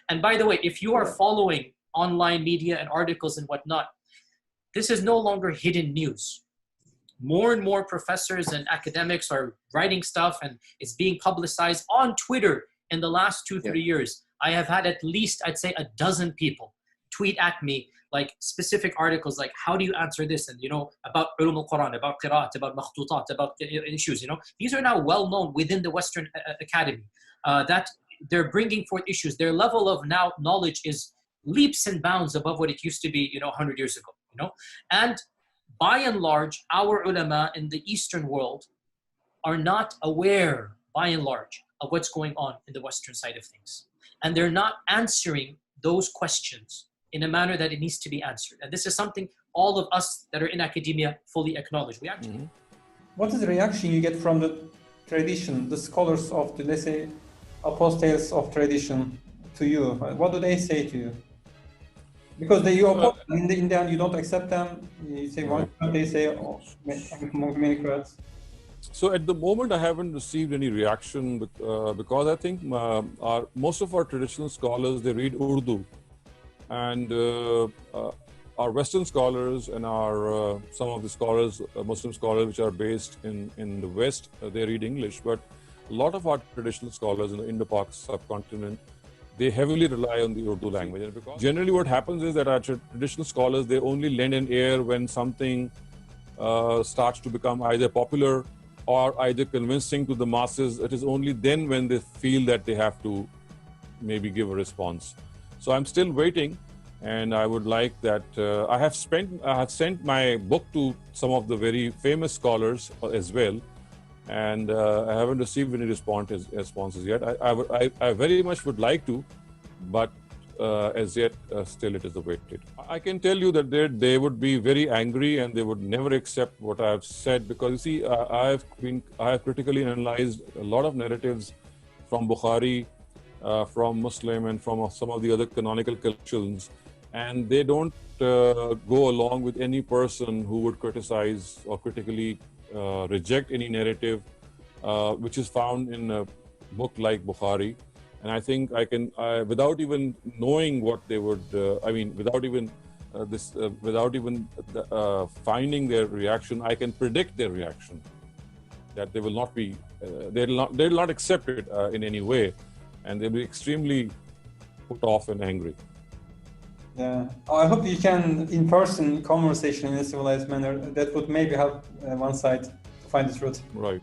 And by the way, if you are following online media and articles and whatnot, this is no longer hidden news. More and more professors and academics are writing stuff, and it's being publicized on Twitter in the last 2-3 years. I have had at least, I'd say, a dozen people tweet at me like specific articles, like how do you answer this, and about ulum al-Quran, about qira'at, about makhtutat, about issues. These are now well known within the Western Academy, that they're bringing forth issues. Their level of now knowledge is leaps and bounds above what it used to be 100 years ago. And by and large, our ulama in the Eastern world are not aware, by and large, of what's going on in the Western side of things. And they're not answering those questions in a manner that it needs to be answered. And this is something all of us that are in academia fully acknowledge. We actually. What is the reaction you get from the tradition, the scholars of the, let's say, apostates of tradition to you? What do they say to you? Because you oppose in the end, you don't accept them. You say one, they say many crowds. So at the moment, I haven't received any reaction because I think most of our traditional scholars, they read Urdu, and our Western scholars and our some of the scholars, Muslim scholars, which are based in the West, they read English. But a lot of our traditional scholars in the Indo-Pak subcontinent, they heavily rely on the Urdu language. And because generally what happens is that our traditional scholars, they only lend an ear when something starts to become either popular or either convincing to the masses. It is only then when they feel that they have to maybe give a response. So I'm still waiting, and I would like that. I have sent my book to some of the very famous scholars as well, and I haven't received any responses yet. I very much would like to, but as yet, still it is awaited. I can tell you that they would be very angry and they would never accept what I have said, because you see, I have critically analyzed a lot of narratives from Bukhari, from Muslim, and from some of the other canonical collections, and they don't go along with any person who would criticize or critically reject any narrative which is found in a book like Bukhari. And I think I can, without even knowing what they would, without even finding their reaction, I can predict their reaction. That they will not be, they'll not accept it in any way, and they'll be extremely put off and angry. Yeah, I hope you can in-person conversation in a civilized manner. That would maybe help one side to find the truth. Right.